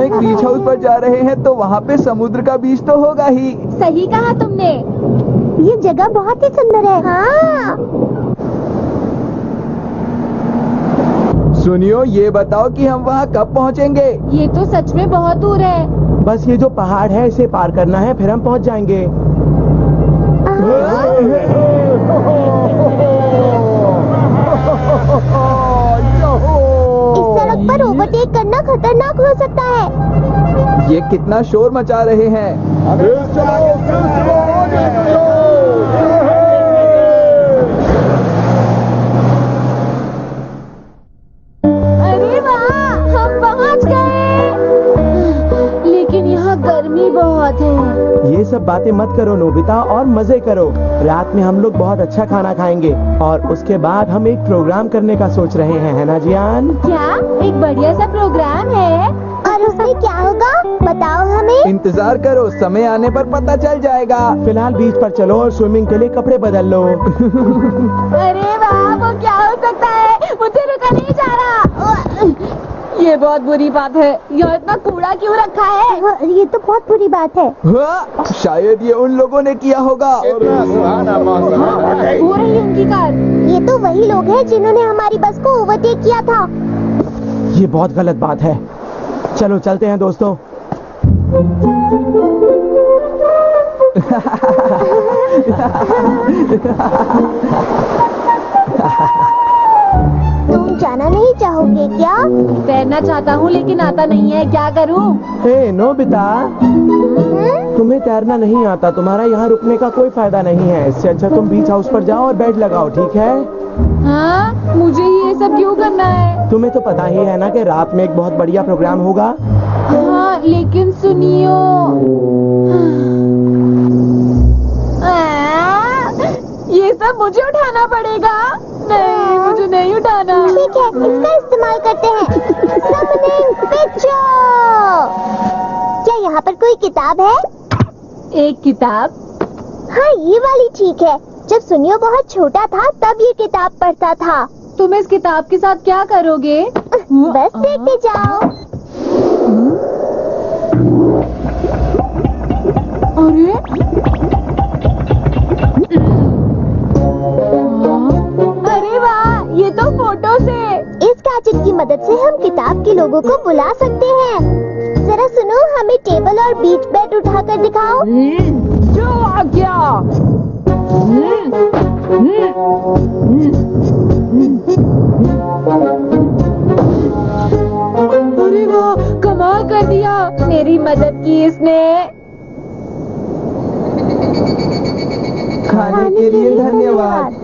हम एक बीच हाउस पर जा रहे हैं तो वहाँ पे समुद्र का बीच तो होगा ही। सही कहा तुमने। ये जगह बहुत ही सुंदर है। हाँ। सुनियो, ये बताओ कि हम वहाँ कब पहुँचेंगे? ये तो सच में बहुत दूर है। बस ये जो पहाड़ है इसे पार करना है, फिर हम पहुंच जाएंगे। इस सड़क पर ओवरटेक करना खतरनाक हो सकता है। ये कितना शोर मचा रहे हैं। अरे वाह, हम पहुंच गए। लेकिन यहाँ गर्मी बहुत है। ये सब बातें मत करो नोबिता और मजे करो। रात में हम लोग बहुत अच्छा खाना खाएंगे और उसके बाद हम एक प्रोग्राम करने का सोच रहे हैं, है ना जियान? क्या एक बढ़िया सा प्रोग्राम है? और उसमें क्या होगा बताओ हमें। इंतजार करो, समय आने पर पता चल जाएगा। फिलहाल बीच पर चलो और स्विमिंग के लिए कपड़े बदल लो। अरे वाह, वो क्या हो सकता है? मुझे रुका नहीं जा रहा। ये बहुत बुरी बात है। यहाँ इतना कूड़ा क्यों रखा है? ये तो बहुत बुरी बात है। हाँ, शायद ये उन लोगों ने किया होगा। हो रही है उनकी कार। ये तो वही लोग हैं जिन्होंने हमारी बस को ओवरटेक किया था। ये बहुत गलत बात है। चलो चलते हैं दोस्तों। तुम जाना नहीं चाहोगे क्या? तैरना चाहता हूँ लेकिन आता नहीं है, क्या करूँ? हे नोबिता, तुम्हें तैरना नहीं आता, तुम्हारा यहाँ रुकने का कोई फायदा नहीं है। इससे अच्छा तुम बीच हाउस पर जाओ और बेड लगाओ, ठीक है? हाँ, मुझे ही ये सब क्यों करना है? तुम्हें तो पता ही है ना कि रात में एक बहुत बढ़िया प्रोग्राम होगा। हाँ, लेकिन सुनियो। ये सब मुझे उठाना पड़ेगा। नहीं, मुझे नहीं उठाना। ठीक है, इसका इस्तेमाल करते हैं। Summoning picture। क्या यहाँ पर कोई किताब है? एक किताब? हाँ, ये वाली ठीक है। जब सुनियो बहुत छोटा था तब ये किताब पढ़ता था। तुम इस किताब के साथ क्या करोगे? बस देखते जाओ। अरे अरे वाह, ये तो फोटो से। इस गैजेट की मदद से हम किताब के लोगों को बुला सकते हैं। जरा सुनो, हमें टेबल और बीच बेड उठाकर दिखाओ। जो आ गया। अरे वाह, कमाल कर दिया। मेरी मदद की इसने। खाने के लिए धन्यवाद।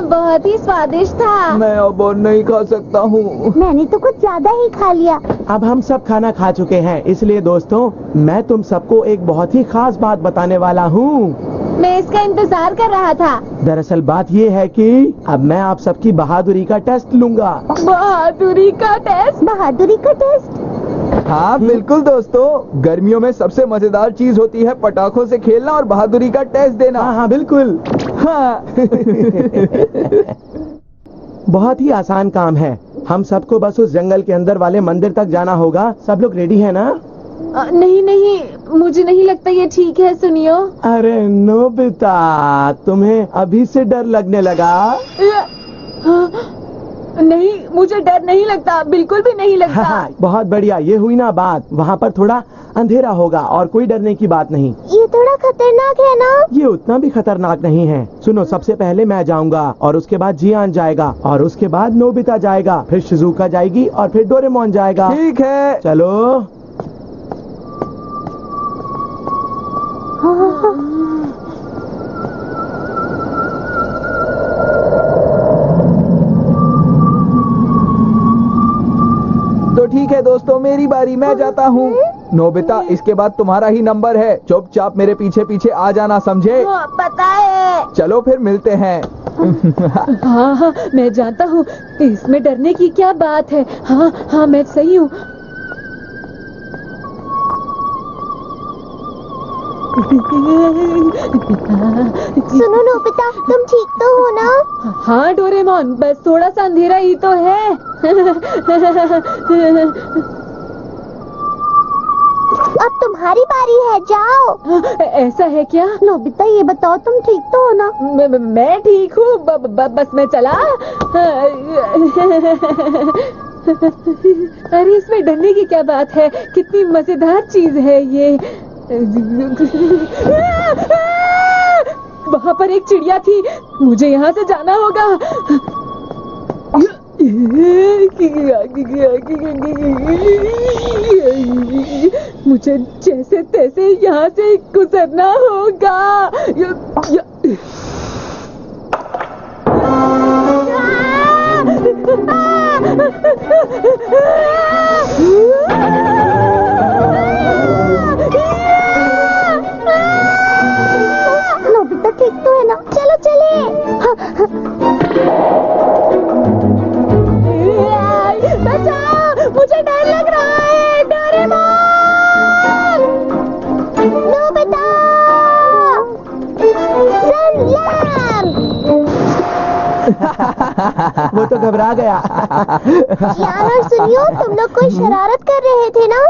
बहुत ही स्वादिष्ट था। मैं अब और नहीं खा सकता हूँ। मैंने तो कुछ ज्यादा ही खा लिया। अब हम सब खाना खा चुके हैं, इसलिए दोस्तों मैं तुम सबको एक बहुत ही खास बात बताने वाला हूँ। मैं इसका इंतजार कर रहा था। दरअसल बात ये है कि अब मैं आप सबकी बहादुरी का टेस्ट लूंगा। बहादुरी का टेस्ट? बहादुरी का टेस्ट? हाँ बिल्कुल दोस्तों, गर्मियों में सबसे मजेदार चीज होती है पटाखों से खेलना और बहादुरी का टेस्ट देना। हाँ हाँ बिल्कुल। हाँ। बहुत ही आसान काम है। हम सबको बस उस जंगल के अंदर वाले मंदिर तक जाना होगा। सब लोग रेडी है ना? नहीं नहीं, मुझे नहीं लगता ये ठीक है। सुनियो। अरे नोबिता, तुम्हें अभी से डर लगने लगा? नहीं, मुझे डर नहीं लगता, बिल्कुल भी नहीं लगता। हाँ, बहुत बढ़िया, ये हुई ना बात। वहाँ पर थोड़ा अंधेरा होगा और कोई डरने की बात नहीं। ये थोड़ा खतरनाक है ना? ये उतना भी खतरनाक नहीं है। सुनो, सबसे पहले मैं जाऊंगा और उसके बाद जियान जाएगा और उसके बाद नोबिता जाएगा, फिर शिजुका जाएगी और फिर डोरेमोन जाएगा। ठीक है, चलो। तो ठीक है दोस्तों, मेरी बारी, मैं जाता हूँ। नोबिता, इसके बाद तुम्हारा ही नंबर है। चुपचाप मेरे पीछे पीछे आ जाना, समझे? हाँ, पता है। चलो फिर मिलते हैं। हाँ हाँ, मैं जानता हूँ, इसमें डरने की क्या बात है। हाँ हाँ, मैं सही हूँ। सुनो नोबिता, तुम ठीक तो हो ना? हाँ डोरेमोन, बस थोड़ा सा अंधेरा ही तो है। अब तुम्हारी बारी है, जाओ। ऐसा है क्या? नोबिता ये बताओ तुम ठीक तो हो ना? मैं ठीक हूँ, बस मैं चला। अरे इसमें डरने की क्या बात है, कितनी मजेदार चीज है ये। वहाँ पर एक चिड़िया थी, मुझे यहाँ से जाना होगा। मुझे जैसे तैसे यहाँ से गुजरना होगा। नोबिता ठीक तो है ना? चलो चले। बचाओ, मुझे डर लग रहा है, डोरेमोन! नोबिता! वो तो घबरा गया। यार और सुनियो, तुम लोग कोई शरारत कर रहे थे ना?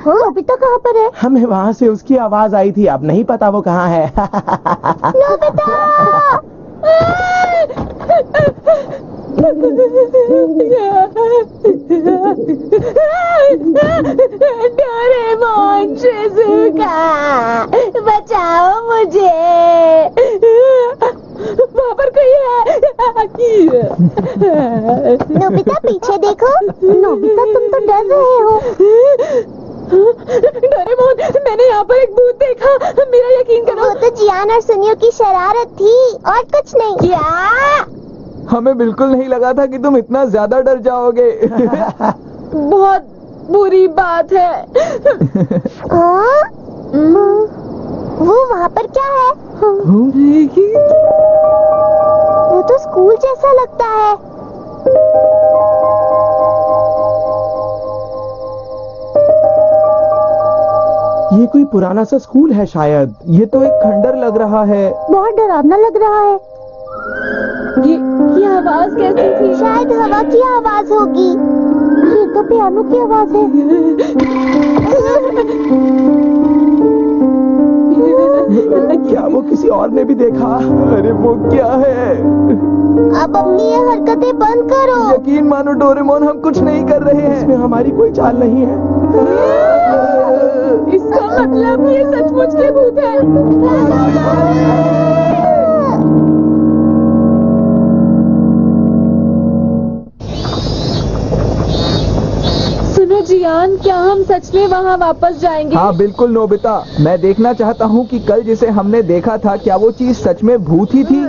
नोबिता कहाँ पर है? हमें वहाँ से उसकी आवाज आई थी, अब नहीं पता वो कहाँ है। नोबिता! डोरेमोन, शिज़ुका, बचाओ मुझे, वहाँ पर कोई है। नोबिता पीछे देखो। नोबिता तुम तो डर रहे हो। डोरेमोन, मैंने यहाँ पर एक भूत देखा, मेरा यकीन करो। वो तो जियान और सुनियो की शरारत थी और कुछ नहीं। क्या? हमें बिल्कुल नहीं लगा था कि तुम इतना ज्यादा डर जाओगे। बहुत बुरी बात है। हाँ? वो वहाँ पर क्या है? वो तो स्कूल जैसा लगता है। ये कोई पुराना सा स्कूल है शायद। ये तो एक खंडर लग रहा है। बहुत डरावना लग रहा है। ये आवाज कैसी थी? शायद हवा की आवाज होगी। ये तो पियानो की आवाज है। क्या वो किसी और ने भी देखा? अरे वो क्या है? अब अपनी ये हरकतें बंद करो। यकीन मानो डोरेमोन, हम कुछ नहीं कर रहे हैं। इसमें हमारी कोई चाल नहीं है। इसका मतलब ये सचमुच के भूत है। सुनो जियान, क्या हम सच में वहाँ वापस जाएंगे? हाँ बिल्कुल नोबिता, मैं देखना चाहता हूँ कि कल जिसे हमने देखा था, क्या वो चीज सच में भूत ही थी?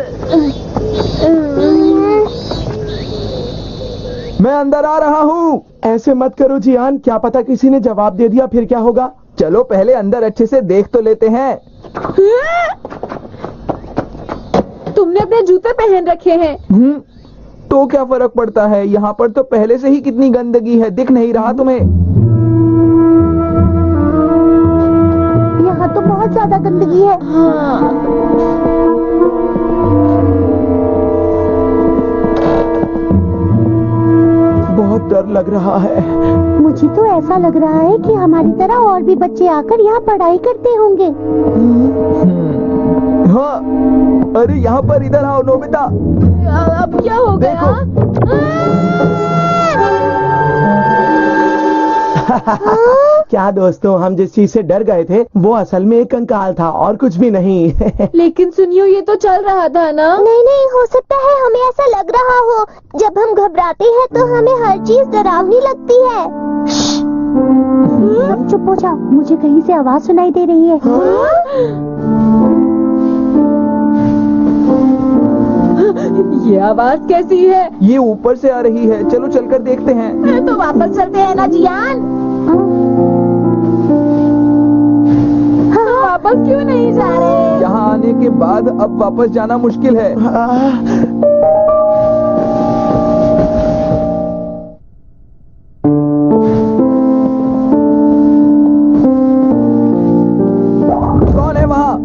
मैं अंदर आ रहा हूँ। ऐसे मत करो जियान, क्या पता किसी ने जवाब दे दिया, फिर क्या होगा? चलो पहले अंदर अच्छे से देख तो लेते हैं। तुमने अपने जूते पहन रखे हैं। तो क्या फर्क पड़ता है? यहाँ पर तो पहले से ही कितनी गंदगी है, दिख नहीं रहा तुम्हें? यहाँ तो बहुत ज्यादा गंदगी है। बहुत डर लग रहा है। मुझे तो ऐसा लग रहा है कि हमारी तरह और भी बच्चे आकर यहाँ पढ़ाई करते होंगे। हाँ, अरे यहाँ पर इधर आओ नोबिता। अब क्या हो गया? क्या दोस्तों, हम जिस चीज से डर गए थे वो असल में एक कंकाल था और कुछ भी नहीं। लेकिन सुनियो, ये तो चल रहा था ना? नहीं नहीं, हो सकता है हमें ऐसा लग रहा हो। जब हम घबराते हैं तो हमें हर चीज डरावनी लगती है। सब चुप हो जाओ, मुझे कहीं से आवाज सुनाई दे रही है। ये आवाज कैसी है? ये ऊपर से आ रही है, चलो चलकर देखते हैं। तो वापस चलते हैं ना जियान? वापस क्यों नहीं जा रहे? यहाँ आने के बाद अब वापस जाना मुश्किल है। कौन है वहाँ?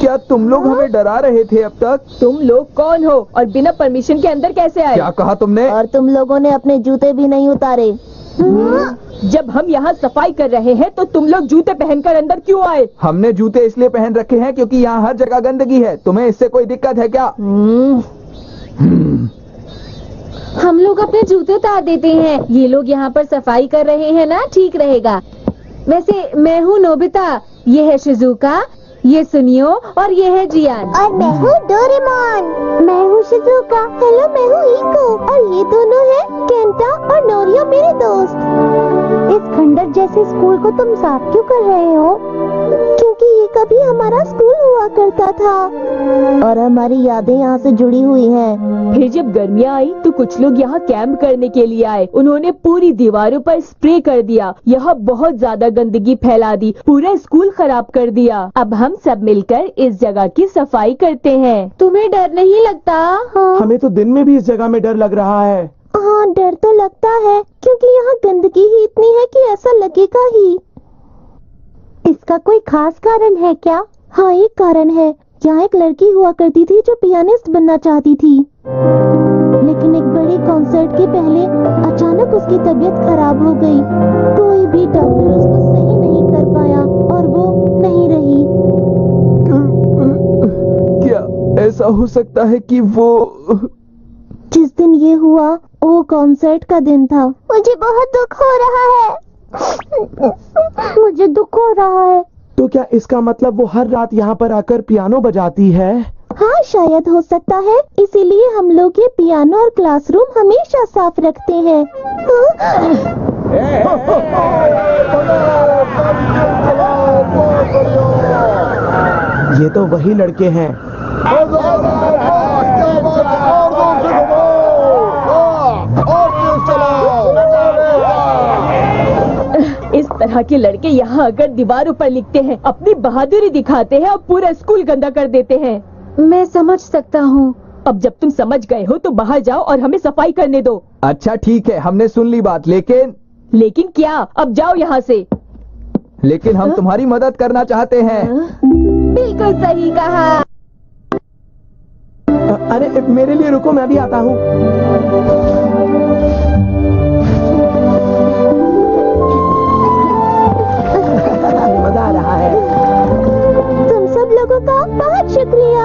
क्या तुम लोग हमें डरा रहे थे अब तक? तुम लोग कौन हो और बिना परमिशन के अंदर कैसे आए? क्या कहा तुमने? और तुम लोगों ने अपने जूते भी नहीं उतारे। जब हम यहाँ सफाई कर रहे हैं तो तुम लोग जूते पहनकर अंदर क्यों आए? हमने जूते इसलिए पहन रखे हैं क्योंकि यहाँ हर जगह गंदगी है। तुम्हें इससे कोई दिक्कत है क्या? हम लोग अपने जूते उतार देते हैं। ये लोग यहाँ पर सफाई कर रहे हैं ना, ठीक रहेगा। वैसे मैं हूँ नोबिता, ये है शिजुका, ये सुनियो और ये है जियान। और मैं हूँ डोरेमोन। मैं हूँ शिजुका। हेलो, मैं हूँ इको। और ये दोनों हैं केंटा और नोरियो, मेरे दोस्त। इस खंडर जैसे स्कूल को तुम साफ क्यों कर रहे हो? क्योंकि ये कभी हमारा स्कूल हुआ करता था और हमारी यादें यहाँ से जुड़ी हुई हैं। फिर जब गर्मियाँ आई तो कुछ लोग यहाँ कैंप करने के लिए आए। उन्होंने पूरी दीवारों पर स्प्रे कर दिया। यहाँ बहुत ज्यादा गंदगी फैला दी, पूरा स्कूल खराब कर दिया। अब हम सब मिलकर इस जगह की सफाई करते हैं। तुम्हें डर नहीं लगता? हाँ, हमें तो दिन में भी इस जगह में डर लग रहा है। हाँ, डर तो लगता है क्योंकि यहाँ गंदगी ही इतनी है कि ऐसा लगेगा ही। इसका कोई खास कारण है क्या? हाँ, एक कारण है। यहाँ एक लड़की हुआ करती थी जो पियानिस्ट बनना चाहती थी, लेकिन एक बड़े कॉन्सर्ट के पहले अचानक उसकी तबीयत खराब हो गई। कोई भी डॉक्टर उसको सही नहीं कर पाया और वो नहीं रही। क्या ऐसा हो सकता है कि वो... जिस दिन ये हुआ वो कॉन्सर्ट का दिन था। मुझे बहुत दुख हो रहा है। मुझे दुख हो रहा है। तो क्या इसका मतलब वो हर रात यहाँ पर आकर पियानो बजाती है? हाँ, शायद हो सकता है। इसीलिए हम लोग ये पियानो और क्लासरूम हमेशा साफ रखते हैं। ये तो वही लड़के हैं। इस तरह के लड़के यहाँ आकर दीवारों पर लिखते हैं, अपनी बहादुरी दिखाते हैं और पूरा स्कूल गंदा कर देते हैं। मैं समझ सकता हूँ। अब जब तुम समझ गए हो तो बाहर जाओ और हमें सफाई करने दो। अच्छा ठीक है, हमने सुन ली बात, लेकिन क्या? अब जाओ यहाँ से। लेकिन हम तुम्हारी मदद करना चाहते हैं। बिल्कुल सही कहा। अरे मेरे लिए रुको, मैं भी आता हूँ। मजा आ रहा है। तुम सब लोगों का बहुत शुक्रिया।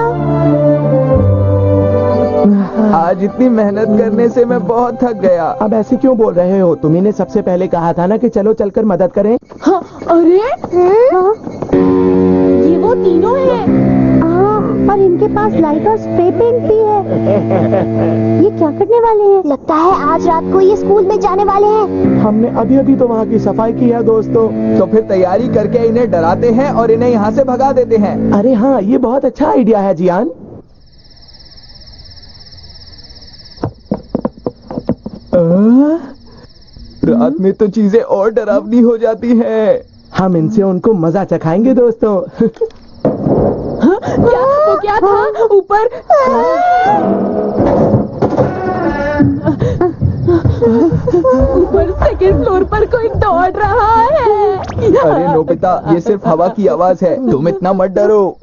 आज इतनी मेहनत करने से मैं बहुत थक गया। अब ऐसे क्यों बोल रहे हो? तुम्ही ने सबसे पहले कहा था ना कि चलो चलकर मदद करें। हाँ, अरे हाँ, ये वो तीनों हैं। हाँ, और इनके पास लाइट और स्प्रे पेंट भी है। ये क्या करने वाले हैं? लगता है आज रात को ये स्कूल में जाने वाले हैं। हमने अभी अभी तो वहाँ की सफाई की है दोस्तों। तो फिर तैयारी करके इन्हें डराते हैं और इन्हें यहाँ से भगा देते हैं। अरे हाँ, ये बहुत अच्छा आइडिया है जियान। रात में तो चीजें और डरावनी हो जाती हैं। हम इनसे उनको मजा चखाएंगे दोस्तों। क्या वो क्या था ऊपर? ऊपर सेकंड फ्लोर पर कोई दौड़ रहा है। अरे नोबिता, ये सिर्फ हवा की आवाज है, तुम इतना मत डरो।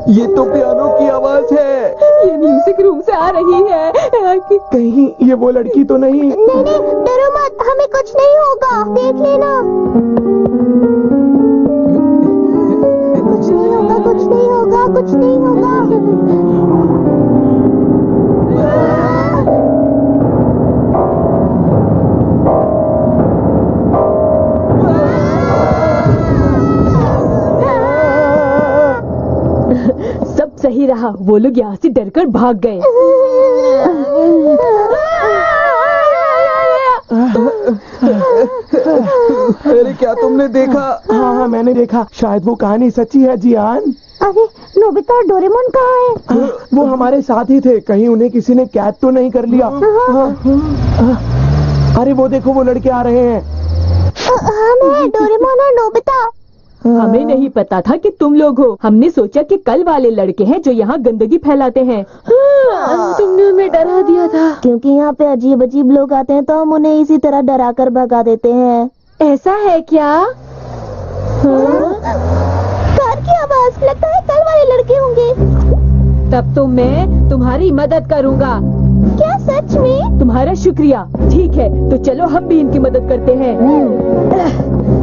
ये तो पियानो की आवाज है। ये म्यूजिक रूम से आ रही है। कहीं ये वो लड़की तो नहीं? नहीं नहीं, डरो मत, हमें कुछ नहीं होगा, देख लेना। कुछ नहीं होगा, कुछ नहीं होगा, कुछ नहीं होगा। सब सही रहा, वो लोग यहाँ से डरकर भाग गए। अरे क्या तुमने देखा? हाँ हाँ, मैंने देखा। शायद वो कहानी सच्ची है जियान। अरे नोबिता और डोरेमोन कहाँ है? वो हमारे साथ ही थे, कहीं उन्हें किसी ने कैद तो नहीं कर लिया। अरे वो देखो, वो लड़के आ रहे हैं। हम हैं डोरेमोन और नोबिता। हमें नहीं पता था कि तुम लोग हो। हमने सोचा कि कल वाले लड़के हैं जो यहाँ गंदगी फैलाते हैं। तुमने हमें डरा दिया था। क्योंकि यहाँ पे अजीब अजीब लोग आते हैं तो हम उन्हें इसी तरह डरा कर भगा देते हैं। ऐसा है क्या? कार की आवाज, लगता है कल वाले लड़के होंगे। तब तो मैं तुम्हारी मदद करूँगा। क्या सच में? तुम्हारा शुक्रिया। ठीक है, तो चलो हम भी इनकी मदद करते हैं।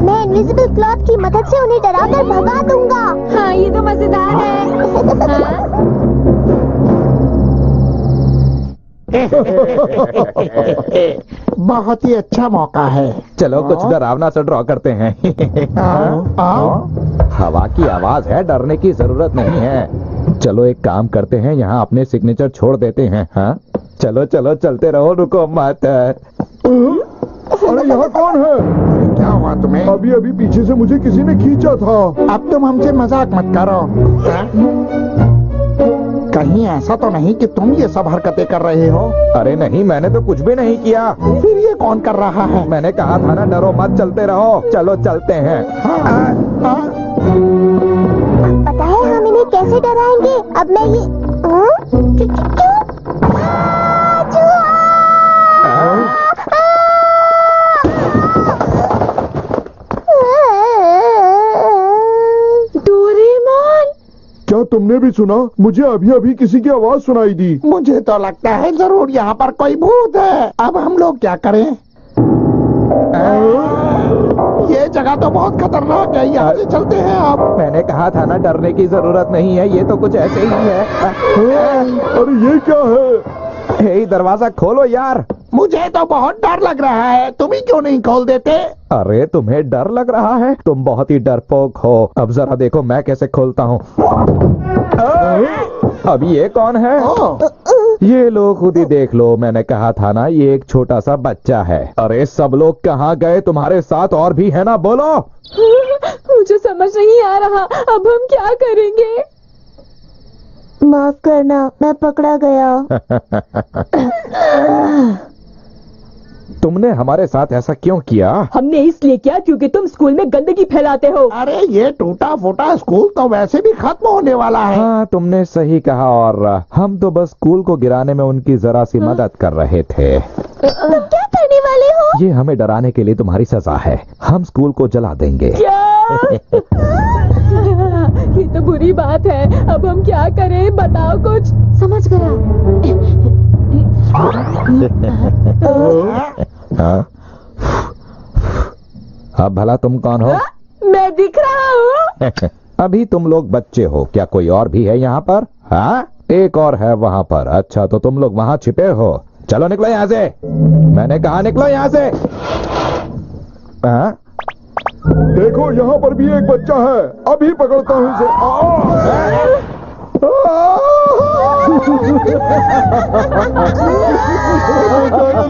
मैं इनविजिबल क्लॉथ की मदद से उन्हें डराकर भगा दूंगा। हाँ, ये तो मजेदार है। हाँ? बहुत ही अच्छा मौका है। चलो कुछ डरावना सा ड्रॉ करते हैं। हवा की आवाज है, डरने की जरूरत नहीं है। चलो एक काम करते हैं, यहाँ अपने सिग्नेचर छोड़ देते हैं। हाँ चलो चलो चलते रहो, रुको मत। अरे यहाँ कौन है? क्या हुआ तुम्हें? अभी अभी पीछे से मुझे किसी ने खींचा था। अब तुम हमसे मजाक मत करो। कहीं ऐसा तो नहीं कि तुम ये सब हरकतें कर रहे हो? अरे नहीं, मैंने तो कुछ भी नहीं किया। फिर ये कौन कर रहा है? मैंने कहा था ना, डरो मत, चलते रहो। चलो चलते हैं। पता है हम इन्हें कैसे डराएंगे? अब मैं ये डोरेमोन! क्या तुमने भी सुना? मुझे अभी अभी किसी की आवाज सुनाई दी। मुझे तो लगता है जरूर यहाँ पर कोई भूत है। अब हम लोग क्या करें? ये जगह तो बहुत खतरनाक है, यहाँ से चलते हैं। आप मैंने कहा था ना, डरने की जरूरत नहीं है, ये तो कुछ ऐसे ही है। अरे ये क्या है? हे, दरवाजा खोलो यार। मुझे तो बहुत डर लग रहा है, तुम ही क्यों नहीं खोल देते? अरे तुम्हें डर लग रहा है? तुम बहुत ही डरपोक हो। अब जरा देखो मैं कैसे खोलता हूँ। अब ये कौन है? ये लो, खुद ही देख लो। मैंने कहा था ना, ये एक छोटा सा बच्चा है। अरे सब लोग कहाँ गए? तुम्हारे साथ और भी है ना, बोलो। मुझे समझ नहीं आ रहा, अब हम क्या करेंगे? माफ करना, मैं पकड़ा गया। तुमने हमारे साथ ऐसा क्यों किया? हमने इसलिए किया क्योंकि तुम स्कूल में गंदगी फैलाते हो। अरे ये टूटा फूटा स्कूल तो वैसे भी खत्म होने वाला है। हाँ, तुमने सही कहा। और हम तो बस स्कूल को गिराने में उनकी जरा सी मदद कर रहे थे। तुम क्या करने वाले हो? ये हमें डराने के लिए तुम्हारी सजा है। हम स्कूल को जला देंगे। क्या? ये तो बुरी बात है। अब हम क्या करें, बताओ कुछ। समझ गया। हाँ? अब भला तुम कौन हो? मैं दिख रहा हूँ। अभी तुम लोग बच्चे हो क्या? कोई और भी है यहाँ पर? हाँ, एक और है वहाँ पर। अच्छा, तो तुम लोग वहाँ छिपे हो। चलो निकलो यहाँ से। मैंने कहा निकलो यहाँ से। हाँ? देखो यहाँ पर भी एक बच्चा है, अभी पकड़ता हूँ इसे।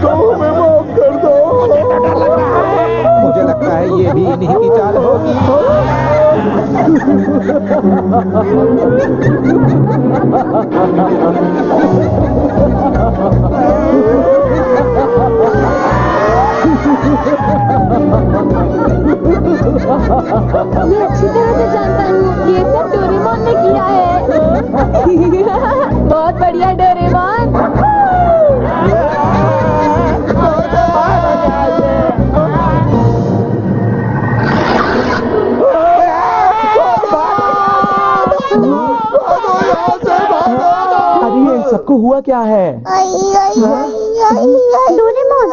हमें माफ कर दो। मुझे लगता है ये भी इन्हीं की चाल होगी। मैं अच्छी तरह से जानता हूँ, ये सब डोरेमोन ने किया है। बहुत बढ़िया डोरेमोन। अरे ये सबको हुआ क्या है? डोरेमोन!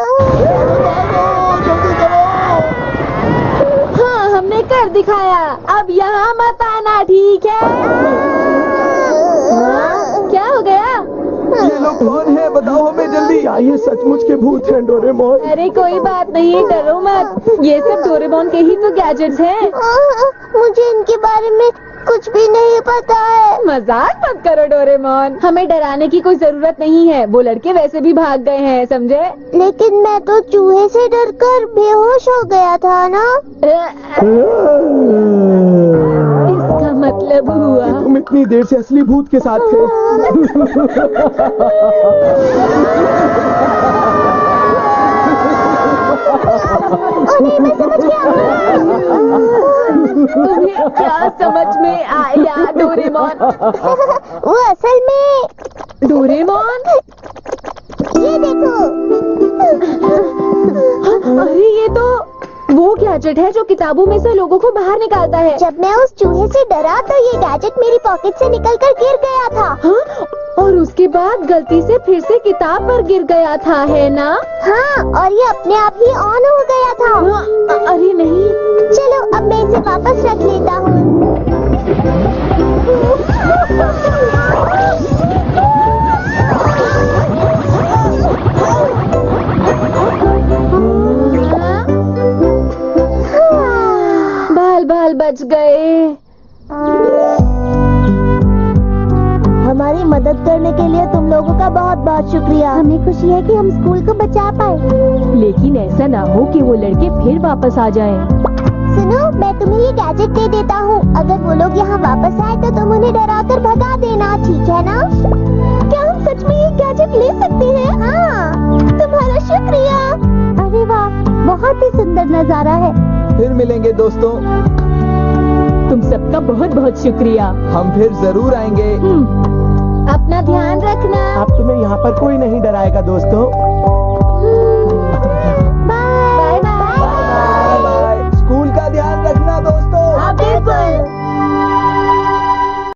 हाँ, हमने कर दिखाया। अब यहाँ मत आना, ठीक है? क्या हो गया? ये लोग कौन है? बताओ हमें जल्दी। क्या ये सचमुच के भूत हैं डोरेमोन? अरे कोई बात नहीं, डरो मत। ये सब डोरेमोन के ही तो गैजेट्स हैं। मुझे इनके बारे में कुछ भी नहीं पता है। मजाक मत करो डोरेमोन, हमें डराने की कोई जरूरत नहीं है। वो लड़के वैसे भी भाग गए हैं, समझे? लेकिन मैं तो चूहे से डरकर बेहोश हो गया था ना। इसका मतलब हुआ तुम इतनी देर से असली भूत के साथ थे। मैं समझ गया। तुम्हें क्या समझ में आया डोरेमोन? वो असल में डोरेमोन? ये देखो। अरे ये तो वो क्या गैजेट है जो किताबों में से लोगों को बाहर निकालता है। जब मैं उस चूहे से डरा तो ये गैजेट मेरी पॉकेट से निकलकर गिर गया था। हाँ? और उसके बाद गलती से फिर से किताब पर गिर गया था, है ना? हाँ, और ये अपने आप ही ऑन हो गया था। अरे नहीं। चलो अब मैं इसे वापस रख लेता हूँ। बाल बच गए। हमारी मदद करने के लिए तुम लोगों का बहुत बहुत शुक्रिया। हमें खुशी है कि हम स्कूल को बचा पाए। लेकिन ऐसा ना हो कि वो लड़के फिर वापस आ जाएं। सुनो, मैं तुम्हें ये गैजेट दे देता हूँ। अगर वो लोग यहाँ वापस आए तो तुम उन्हें डराकर भगा देना, ठीक है ना? क्या हम सच में ये गैजेट ले सकते हैं? हाँ, तुम्हारा शुक्रिया। अरे वाह, बहुत ही सुंदर नजारा है। फिर मिलेंगे दोस्तों। तुम सबका बहुत बहुत शुक्रिया। हम फिर जरूर आएंगे। अपना ध्यान रखना। अब तुम्हें यहाँ पर कोई नहीं डराएगा दोस्तों।